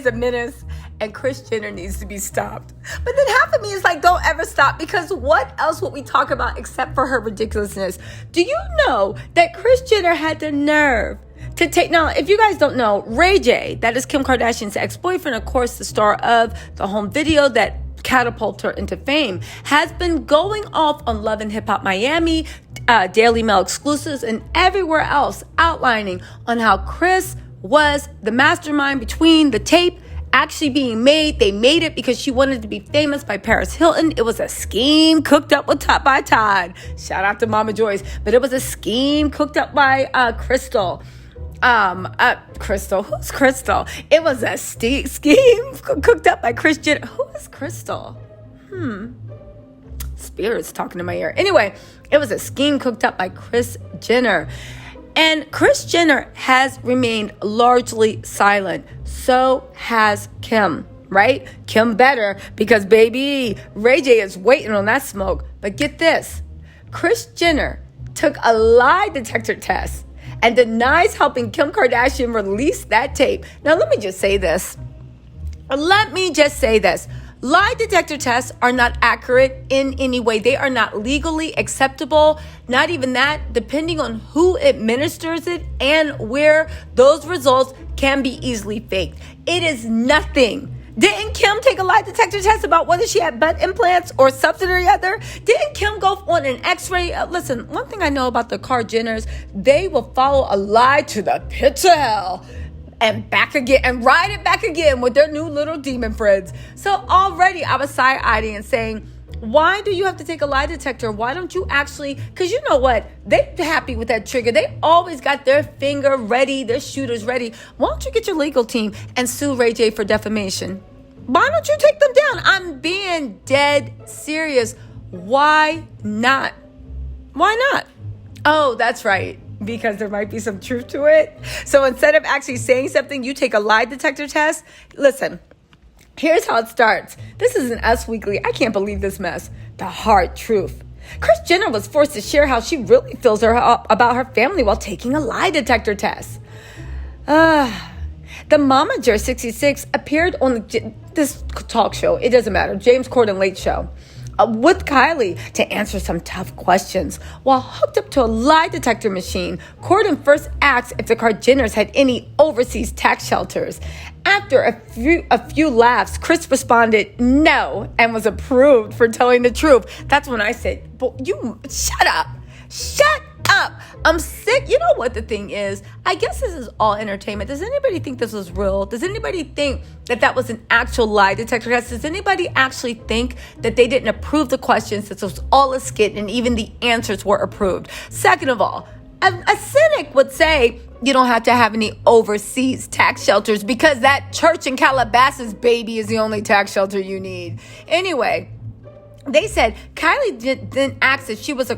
is a menace and Kris Jenner needs to be stopped. But then half of me is like, don't ever stop, because what else would we talk about except for her ridiculousness? Do you know that Kris Jenner had the nerve to take, now, if you guys don't know, Ray J, that is Kim Kardashian's ex-boyfriend, of course, the star of the home video that catapulted her into fame, has been going off on Love and Hip Hop Miami, Daily Mail exclusives, and everywhere else, outlining on how Kris was the mastermind between the tape actually being made. They made it because she wanted to be famous by Paris Hilton. It was a scheme cooked up by Todd. Shout out to Mama Joyce. But it was a scheme cooked up by Crystal. Crystal. Who's Crystal? It was a scheme cooked up by Kris Jenner. Who is Crystal? Spirits talking to my ear. Anyway, it was a scheme cooked up by Kris Jenner. And Kris Jenner has remained largely silent. So has Kim, right? Kim better, because baby, Ray J is waiting on that smoke. But get this, Kris Jenner took a lie detector test and denies helping Kim Kardashian release that tape. Now, let me just say this. Lie detector tests are not accurate in any way. They are not legally acceptable. Not even that, depending on who administers it and where, those results can be easily faked. It is nothing. Didn't Kim take a lie detector test about whether she had butt implants or something or other? Didn't Kim go on an x-ray? Listen, one thing I know about the Jenners, they will follow a lie to the pits of hell and back again and ride it back again with their new little demon friends. So already I was side-eyeing and saying, why do you have to take a lie detector? Why don't you actually, because you know what? They're happy with that trigger. They always got their finger ready, their shooters ready. Why don't you get your legal team and sue Ray J for defamation? Why don't you take them down? I'm being dead serious. Why not? Why not? Oh, that's right. Because there might be some truth to it. So instead of actually saying something, you take a lie detector test. Listen, here's how it starts. This is an Us Weekly. I can't believe this mess. The hard truth. Kris Jenner was forced to share how she really feels about her family while taking a lie detector test. The momager 66 appeared on this talk show. It doesn't matter. James Corden Late Show. With Kylie to answer some tough questions. While hooked up to a lie detector machine, Corden first asked if the Jenners had any overseas tax shelters. After a few laughs, Kris responded no and was approved for telling the truth. That's when I said, you shut up. Shut up. I'm sick. You know what the thing is? I guess this is all entertainment. Does anybody think this was real? Does anybody think that was an actual lie detector test? Does anybody actually think that they didn't approve the questions, that it was all a skit and even the answers were approved? Second of all, a cynic would say you don't have to have any overseas tax shelters because that church in Calabasas, baby, is the only tax shelter you need. Anyway, they said Kylie then asked if she was a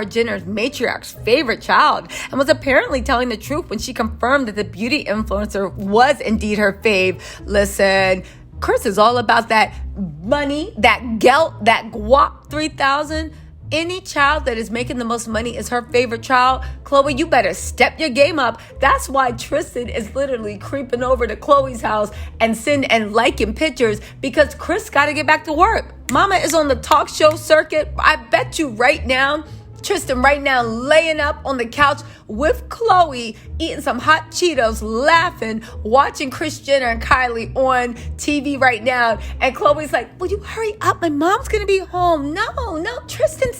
Jenner's matriarch's favorite child, and was apparently telling the truth when she confirmed that the beauty influencer was indeed her fave. Listen, Kris is all about that money, that gelt, that guap 3,000. Any child that is making the most money is her favorite child. Khloe, you better step your game up. That's why Tristan is literally creeping over to Khloe's house and liking pictures, because Kris got to get back to work. Mama is on the talk show circuit. I bet you right now, Tristan right now laying up on the couch with Khloe, eating some hot Cheetos, laughing, watching Kris Jenner and Kylie on TV right now. And Khloe's like, will you hurry up? My mom's going to be home. No, Tristan,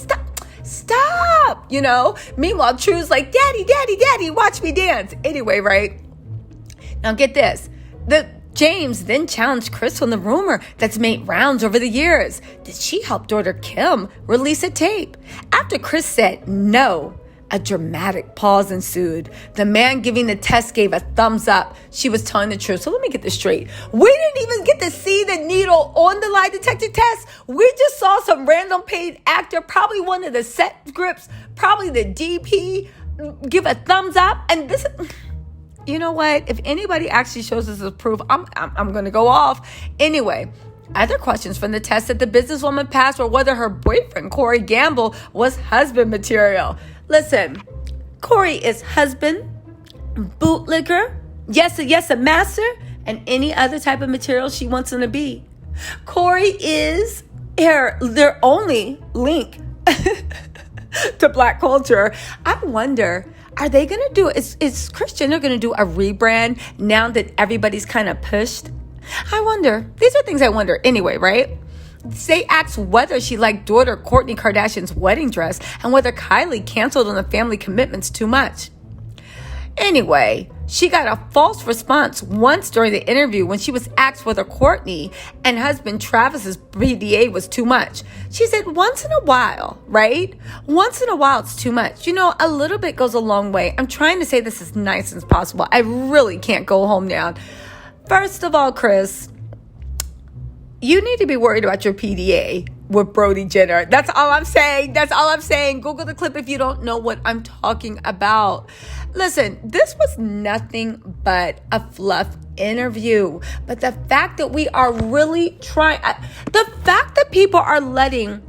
stop. You know, meanwhile, True's like, daddy, watch me dance. Anyway, right? Now get this. James then challenged Kris on the rumor that's made rounds over the years. Did she help daughter Kim release a tape? After Kris said no, a dramatic pause ensued. The man giving the test gave a thumbs up. She was telling the truth. So let me get this straight. We didn't even get to see the needle on the lie detector test. We just saw some random paid actor, probably one of the set scripts, probably the DP, give a thumbs up. And this is... You know what? If anybody actually shows us as proof, I'm going to go off. Anyway, other questions from the test that the businesswoman passed were whether her boyfriend, Corey Gamble, was husband material. Listen, Corey is husband, bootlicker, yes, a master, and any other type of material she wants them to be. Corey is their only link to Black culture. I wonder, are they going to do, is Kris Jenner going to do a rebrand now that everybody's kind of pushed? I wonder. These are things I wonder anyway, right? They asked whether she liked daughter Kourtney Kardashian's wedding dress and whether Kylie canceled on the family commitments too much. Anyway, she got a false response once during the interview when she was asked whether Kourtney and husband Travis's PDA was too much. She said once in a while, right? Once in a while it's too much. You know, a little bit goes a long way. I'm trying to say this as nice as possible. I really can't go home now. First of all, Kris, you need to be worried about your PDA with Brody Jenner. That's all I'm saying. That's all I'm saying. Google the clip if you don't know what I'm talking about. Listen, this was nothing but a fluff interview. But the fact that we are really trying, the fact that people are letting,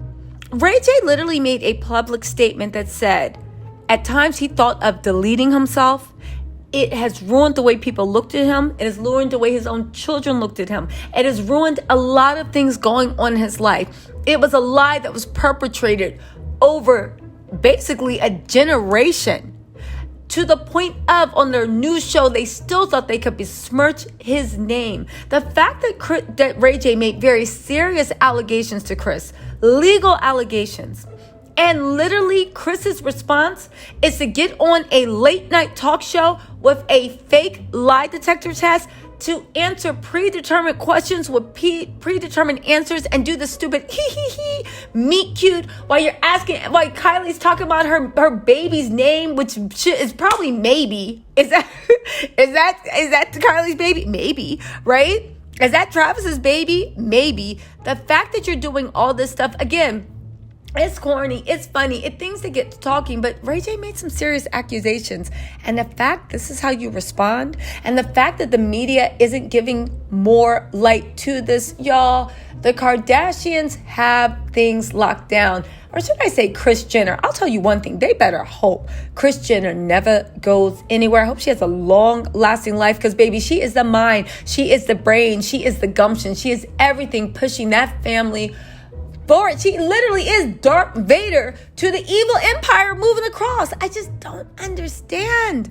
Ray J literally made a public statement that said, at times he thought of deleting himself. It has ruined the way people looked at him. It has ruined the way his own children looked at him. It has ruined a lot of things going on in his life. It was a lie that was perpetrated over basically a generation, to the point of on their news show, they still thought they could besmirch his name. The fact that Ray J made very serious allegations to Kris, legal allegations, and literally Kris's response is to get on a late night talk show with a fake lie detector test to answer predetermined questions with predetermined answers and do the stupid meet cute while Kylie's talking about her baby's name, which is probably maybe. Is that Kylie's baby? Maybe, right? Is that Travis's baby? Maybe. The fact that you're doing all this stuff, again, it's corny, it's funny, it's things that get talking, but Ray J made some serious accusations. And the fact this is how you respond, and the fact that the media isn't giving more light to this, y'all, the Kardashians have things locked down. Or should I say Kris Jenner? I'll tell you one thing, they better hope Kris Jenner never goes anywhere. I hope she has a long-lasting life because, baby, she is the mind, she is the brain, she is the gumption, she is everything pushing that family forward. She literally is Darth Vader to the evil empire moving across. I just don't understand.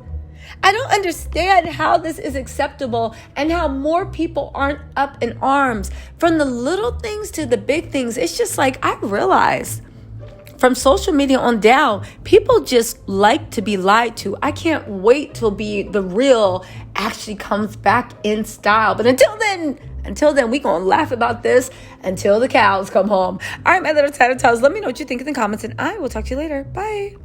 I don't understand how this is acceptable and how more people aren't up in arms. From the little things to the big things, it's just like, I realize from social media on down, people just like to be lied to. I can't wait till the real actually comes back in style. But until then, we gonna laugh about this until the cows come home. All right, my little tattletales, let me know what you think in the comments, and I will talk to you later. Bye.